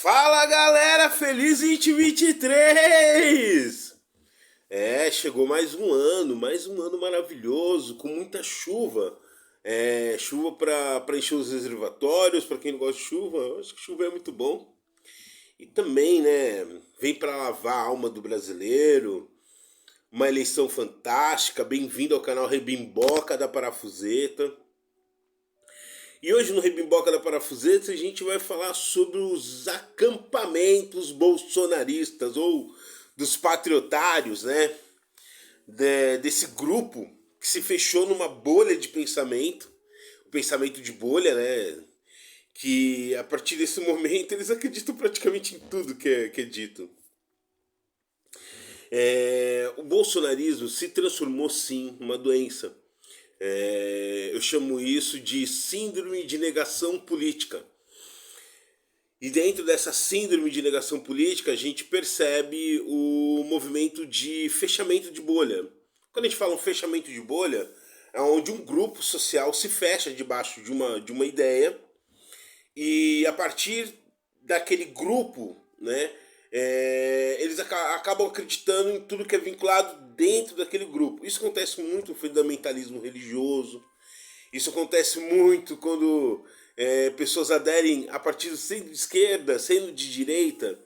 Fala galera, feliz 2023! Chegou mais um ano maravilhoso, com muita chuva. Chuva para encher os reservatórios, para quem não gosta de chuva, eu acho que chuva é muito bom. E também, né, vem para lavar a alma do brasileiro. Uma eleição fantástica, bem-vindo ao canal Rebimboca da Parafuseta. E hoje no Rebimboca da Parafuseta a gente vai falar sobre os acampamentos bolsonaristas ou dos patriotários, né? Desse grupo que se fechou numa bolha de pensamento, o pensamento de bolha, né? Que a partir desse momento eles acreditam praticamente em tudo que é dito. O bolsonarismo se transformou sim numa doença. Eu chamo isso de síndrome de negação política. E dentro dessa síndrome de negação política, a gente percebe o movimento de fechamento de bolha. Quando a gente fala um fechamento de bolha, é onde um grupo social se fecha debaixo de uma ideia e a partir daquele grupo, né, eles acabam acreditando em tudo que é vinculado dentro daquele grupo. Isso acontece muito no fundamentalismo religioso, isso acontece muito quando pessoas aderem a partidos sendo de esquerda, sendo de direita,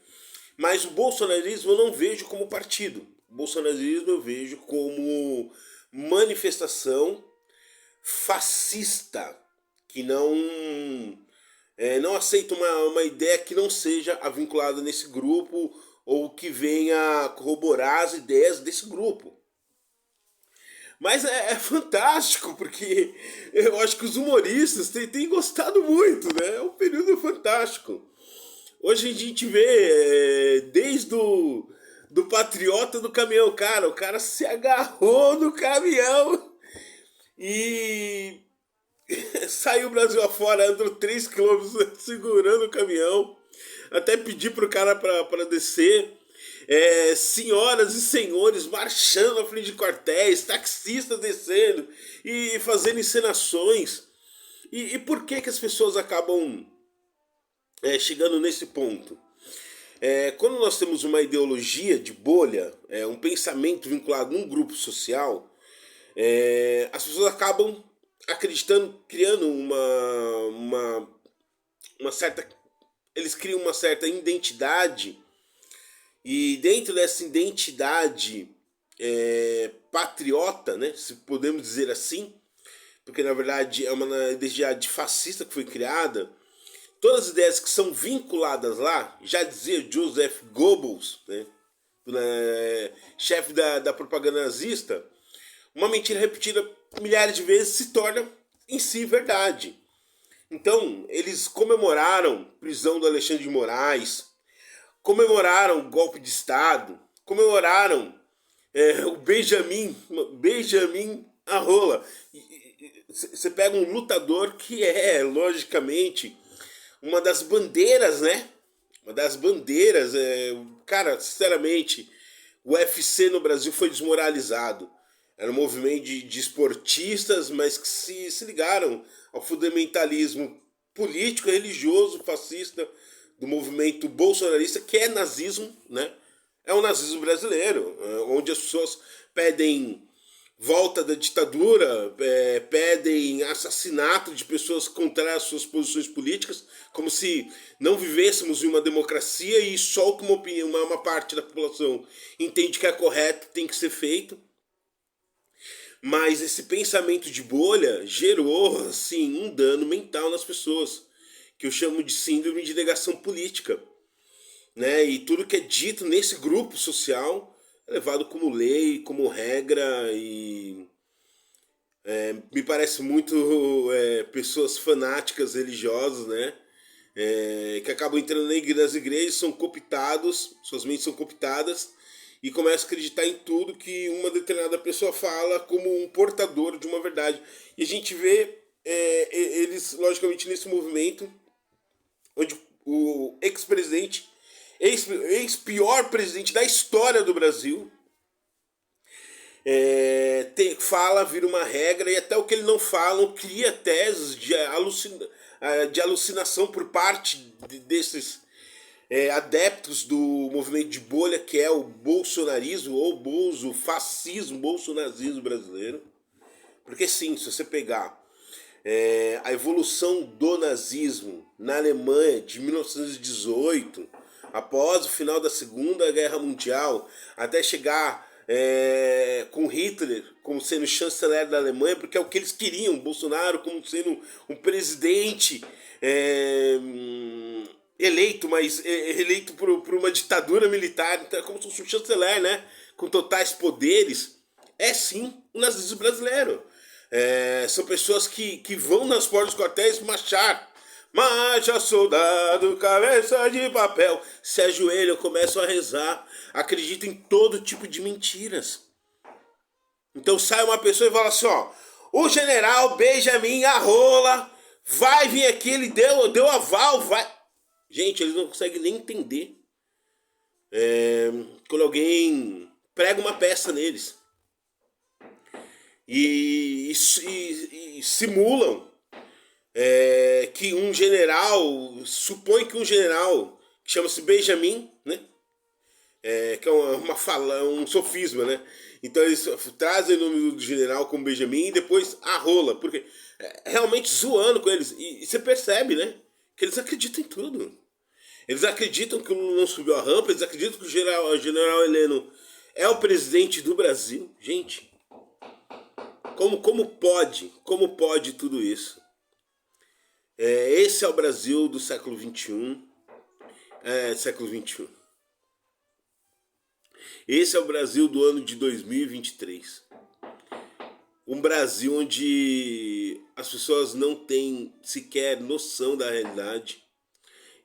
mas o bolsonarismo eu não vejo como partido. O bolsonarismo eu vejo como manifestação fascista, que não aceita uma ideia que não seja vinculada nesse grupo ou que venha corroborar as ideias desse grupo. Mas é fantástico, porque eu acho que os humoristas têm gostado muito, né? É um período fantástico. Hoje a gente vê desde do patriota do caminhão, cara, o cara se agarrou no caminhão e saiu o Brasil afora, andou 3 quilômetros segurando o caminhão, até pedir pro cara para descer. Senhoras e senhores marchando na frente de quartéis, taxistas descendo e fazendo encenações. E por que as pessoas acabam chegando nesse ponto? Quando nós temos uma ideologia de bolha, um pensamento vinculado num grupo social, as pessoas acabam acreditando, criando uma certa. Eles criam uma certa identidade, e dentro dessa identidade patriota, né, se podemos dizer assim, porque na verdade é uma identidade fascista que foi criada, todas as ideias que são vinculadas lá, já dizia Joseph Goebbels, né, chefe da propaganda nazista, uma mentira repetida milhares de vezes se torna em si verdade. Então, eles comemoraram a prisão do Alexandre de Moraes, comemoraram o golpe de Estado, comemoraram o Benjamin Arrola. Você pega um lutador que logicamente, uma das bandeiras, né? Uma das bandeiras, cara, sinceramente, o UFC no Brasil foi desmoralizado. Era um movimento de esportistas, mas que se ligaram ao fundamentalismo político, religioso, fascista do movimento bolsonarista, que é nazismo, né? É o nazismo brasileiro, onde as pessoas pedem volta da ditadura, pedem assassinato de pessoas contrárias às suas posições políticas, como se não vivêssemos em uma democracia e só o que uma parte da população entende que é correto tem que ser feito. Mas esse pensamento de bolha gerou assim, um dano mental nas pessoas, que eu chamo de síndrome de negação política, né? E tudo que é dito nesse grupo social é levado como lei, como regra, e me parece muito pessoas fanáticas religiosas, né? Que acabam entrando nas igrejas, são cooptados, suas mentes são cooptadas e começam a acreditar em tudo que uma determinada pessoa fala como um portador de uma verdade. E a gente vê eles, logicamente, nesse movimento, onde o ex-presidente, ex-pior presidente da história do Brasil, fala, vira uma regra, e até o que ele não fala, cria teses de alucinação por parte desses adeptos do movimento de bolha, que é o bolsonarismo ou fascismo, bolsonarismo brasileiro. Porque sim, se você pegar a evolução do nazismo na Alemanha de 1918, após o final da Segunda Guerra Mundial, até chegar com Hitler como sendo chanceler da Alemanha, porque é o que eles queriam, Bolsonaro como sendo um presidente eleito, mas eleito por uma ditadura militar, então é como se fosse um chanceler, né? Com totais poderes. É sim o nazismo brasileiro. São pessoas que vão nas portas dos quartéis marchar. Marcha, soldado, cabeça de papel. Se ajoelham, começam a rezar. Acreditam em todo tipo de mentiras. Então sai uma pessoa e fala assim, ó, o general Benjamin Arrola vai vir aqui, ele deu aval, vai. Gente, eles não conseguem nem entender quando alguém prega uma peça neles. E simulam que um general, supõe que um general, que chama-se Benjamin, né? Que é um sofisma, né? Então eles trazem o nome do general como Benjamin e depois Arrola, porque realmente zoando com eles. E você percebe, né? Que eles acreditam em tudo. Eles acreditam que o Lula não subiu a rampa, eles acreditam que o general Heleno é o presidente do Brasil. Gente, como pode tudo isso? Esse é o Brasil do século XXI. Século XXI. Esse é o Brasil do ano de 2023. Um Brasil onde as pessoas não têm sequer noção da realidade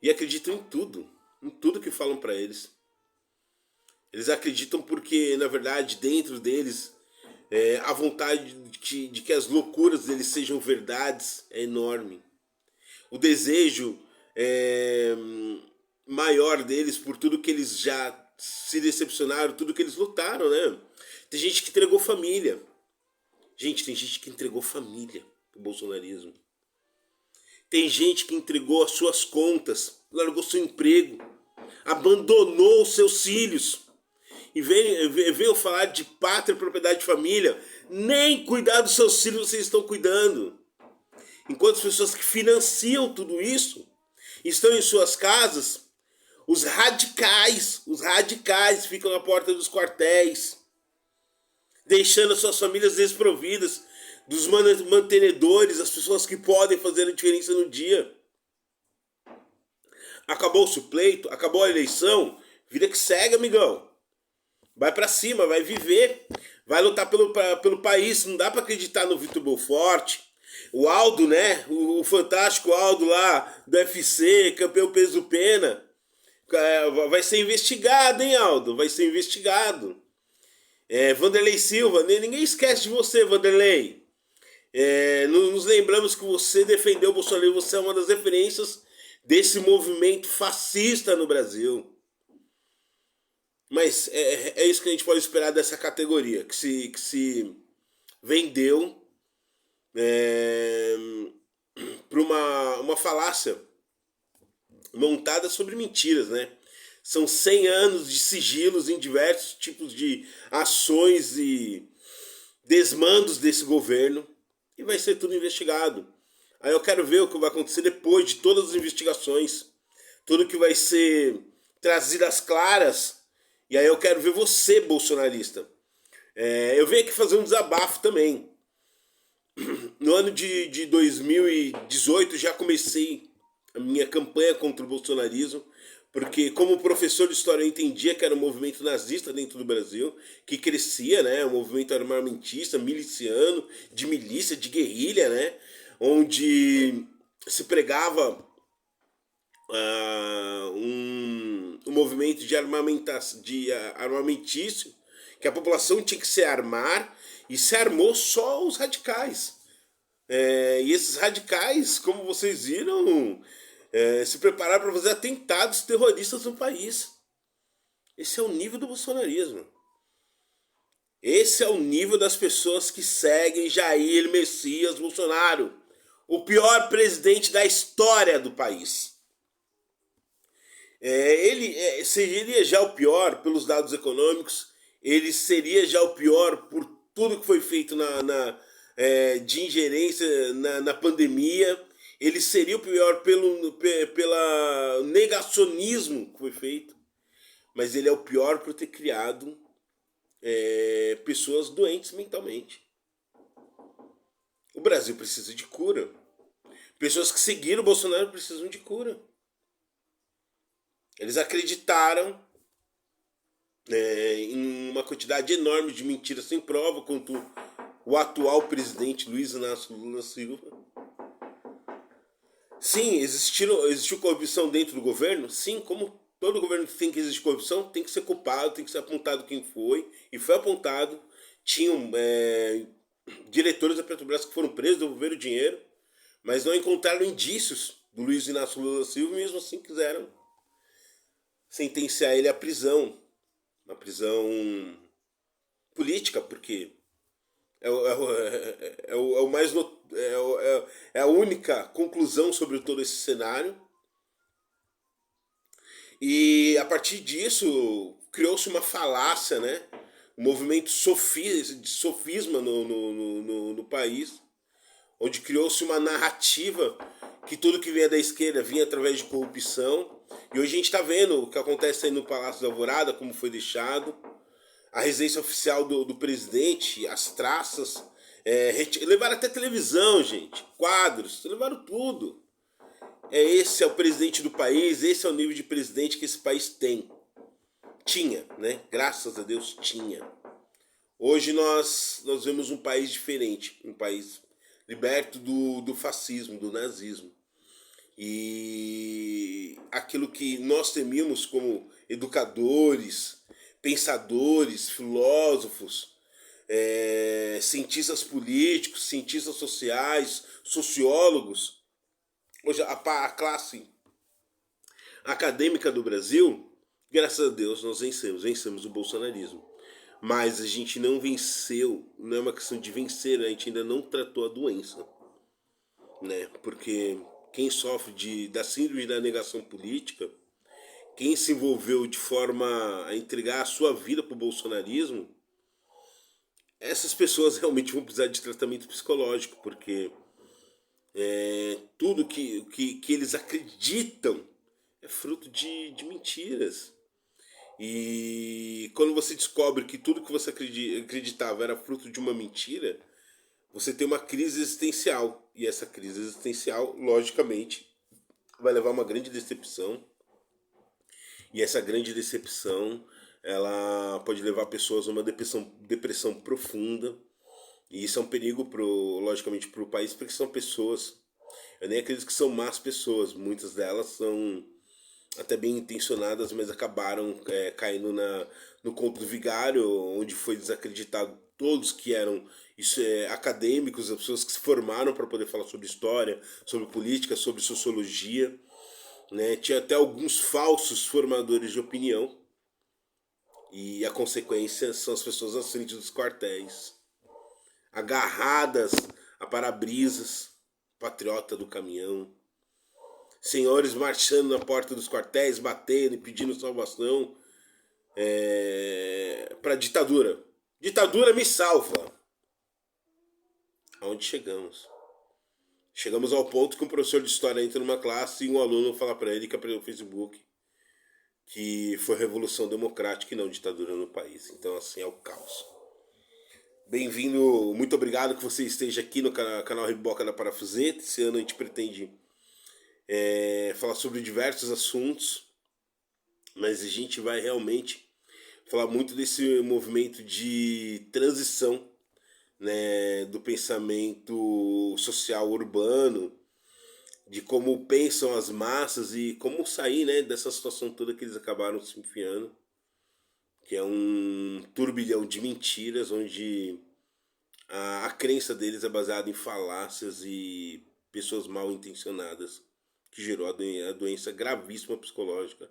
e acreditam em tudo que falam para eles. Eles acreditam porque, na verdade, dentro deles, a vontade de que as loucuras deles sejam verdades é enorme. O desejo maior deles por tudo que eles já se decepcionaram, tudo que eles lutaram, né? Tem gente que entregou família. Gente, tem gente que entregou família pro bolsonarismo. Tem gente que entregou as suas contas, largou seu emprego, abandonou os seus filhos. E veio falar de pátria, propriedade de família. Nem cuidar dos seus filhos vocês estão cuidando. Enquanto as pessoas que financiam tudo isso estão em suas casas, os radicais ficam na porta dos quartéis, deixando as suas famílias desprovidas dos mantenedores, as pessoas que podem fazer a diferença no dia. Acabou o pleito, acabou a eleição, vida que segue, amigão. Vai pra cima, vai viver, vai lutar pelo país. Não dá pra acreditar no Vitor Belfort, o Aldo, né? O fantástico Aldo lá do UFC, campeão peso pena. Vai ser investigado, hein, Aldo? Vai ser investigado. Vanderlei Silva, ninguém esquece de você, Vanderlei. Nos lembramos que você defendeu o Bolsonaro, você é uma das referências desse movimento fascista no Brasil. Mas é isso que a gente pode esperar dessa categoria, que se vendeu para uma falácia montada sobre mentiras, né? São 100 anos de sigilos em diversos tipos de ações e desmandos desse governo e vai ser tudo investigado. Aí eu quero ver o que vai acontecer depois de todas as investigações, tudo que vai ser trazido às claras. E aí eu quero ver você, bolsonarista. Eu venho aqui fazer um desabafo também. No ano de 2018 já comecei a minha campanha contra o bolsonarismo, porque como professor de história eu entendia que era um movimento nazista dentro do Brasil, que crescia, né, um movimento armamentista, miliciano, de milícia, de guerrilha, né, onde se pregava um movimento de armamentício, que a população tinha que se armar, e se armou só os radicais. E esses radicais, como vocês viram, se prepararam para fazer atentados terroristas no país. Esse é o nível do bolsonarismo. Esse é o nível das pessoas que seguem Jair Messias Bolsonaro, o pior presidente da história do país. Ele seria já o pior pelos dados econômicos, ele seria já o pior por tudo que foi feito de ingerência na pandemia, ele seria o pior pela negacionismo que foi feito, mas ele é o pior por ter criado pessoas doentes mentalmente. O Brasil precisa de cura. Pessoas que seguiram o Bolsonaro precisam de cura. Eles acreditaram em uma quantidade enorme de mentiras sem prova contra o atual presidente Luiz Inácio Lula Silva. Sim, existiu corrupção dentro do governo? Sim, como todo governo que tem que existir corrupção, tem que ser culpado, tem que ser apontado quem foi, e foi apontado. Tinham diretores da Petrobras que foram presos, devolveram dinheiro, mas não encontraram indícios do Luiz Inácio Lula Silva, e mesmo assim quiseram sentenciar ele à prisão. Uma prisão política, porque é o mais é a única conclusão sobre todo esse cenário. E a partir disso criou-se uma falácia, né? Um movimento de sofisma no país, onde criou-se uma narrativa que tudo que vinha da esquerda vinha através de corrupção. E hoje a gente está vendo o que acontece aí no Palácio da Alvorada, como foi deixado. A residência oficial do presidente, as traças, levaram até televisão, gente, quadros, levaram tudo. Esse é o presidente do país, esse é o nível de presidente que esse país tem. Tinha, né? Graças a Deus tinha. Hoje nós vemos um país diferente, um país liberto do fascismo, do nazismo. E aquilo que nós temíamos como educadores, pensadores, filósofos, cientistas políticos, cientistas sociais, sociólogos, hoje a classe acadêmica do Brasil, graças a Deus, nós vencemos o bolsonarismo. Mas a gente não venceu, não é uma questão de vencer, a gente ainda não tratou a doença, né? Porque quem sofre da síndrome da negação política, quem se envolveu de forma a entregar a sua vida para o bolsonarismo, essas pessoas realmente vão precisar de tratamento psicológico, porque tudo que eles acreditam é fruto de mentiras. E quando você descobre que tudo que você acreditava era fruto de uma mentira, você tem uma crise existencial. E essa crise existencial, logicamente, vai levar a uma grande decepção. E essa grande decepção, ela pode levar pessoas a uma depressão profunda. E isso é um perigo, logicamente, para o país, porque são pessoas. Eu nem acredito que são más pessoas. Muitas delas são até bem intencionadas, mas acabaram caindo no conto do vigário, onde foi desacreditado todos que eram acadêmicos, as pessoas que se formaram para poder falar sobre história, sobre política, sobre sociologia, né? Tinha até alguns falsos formadores de opinião, e a consequência são as pessoas na frente dos quartéis, agarradas a para-brisas, patriota do caminhão, senhores marchando na porta dos quartéis, batendo e pedindo salvação para a ditadura. Ditadura me salva. Aonde chegamos? Chegamos ao ponto que um professor de história entra numa classe e um aluno fala para ele que aprendeu no Facebook que foi revolução democrática e não ditadura no país. Então assim é o caos. Bem-vindo, muito obrigado que você esteja aqui no canal Riboca da Parafuseta. Esse ano a gente pretende falar sobre diversos assuntos, mas a gente vai realmente falar muito desse movimento de transição, né, do pensamento social urbano, de como pensam as massas e como sair, né, dessa situação toda que eles acabaram se enfiando, que é um turbilhão de mentiras, onde a crença deles é baseada em falácias e pessoas mal intencionadas, que gerou a doença gravíssima psicológica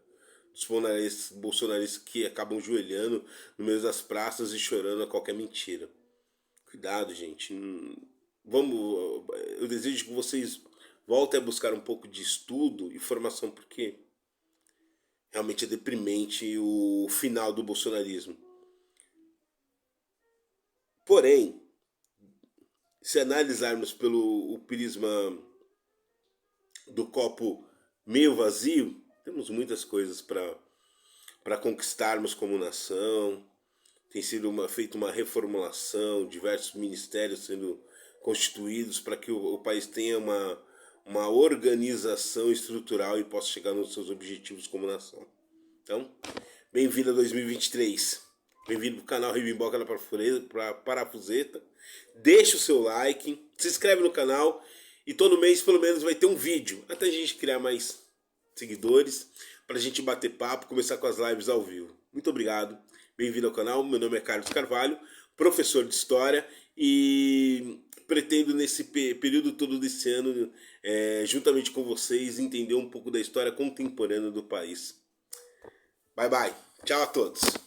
dos bolsonaristas que acabam joelhando no meio das praças e chorando a qualquer mentira. Cuidado, gente. Vamos, eu desejo que vocês voltem a buscar um pouco de estudo e formação, porque realmente é deprimente o final do bolsonarismo. Porém, se analisarmos pelo o prisma do copo meio vazio, temos muitas coisas para conquistarmos como nação. Tem sido feita uma reformulação, diversos ministérios sendo constituídos para que o país tenha uma organização estrutural e possa chegar nos seus objetivos como nação. Então, bem-vindo a 2023. Bem-vindo para o canal Ribimboca da Parafuseta. Deixa o seu like, se inscreve no canal e todo mês pelo menos vai ter um vídeo, até a gente criar mais seguidores, para a gente bater papo, começar com as lives ao vivo. Muito obrigado, bem-vindo ao canal, meu nome é Carlos Carvalho, professor de História e pretendo nesse período todo desse ano, juntamente com vocês, entender um pouco da história contemporânea do país. Bye bye, tchau a todos.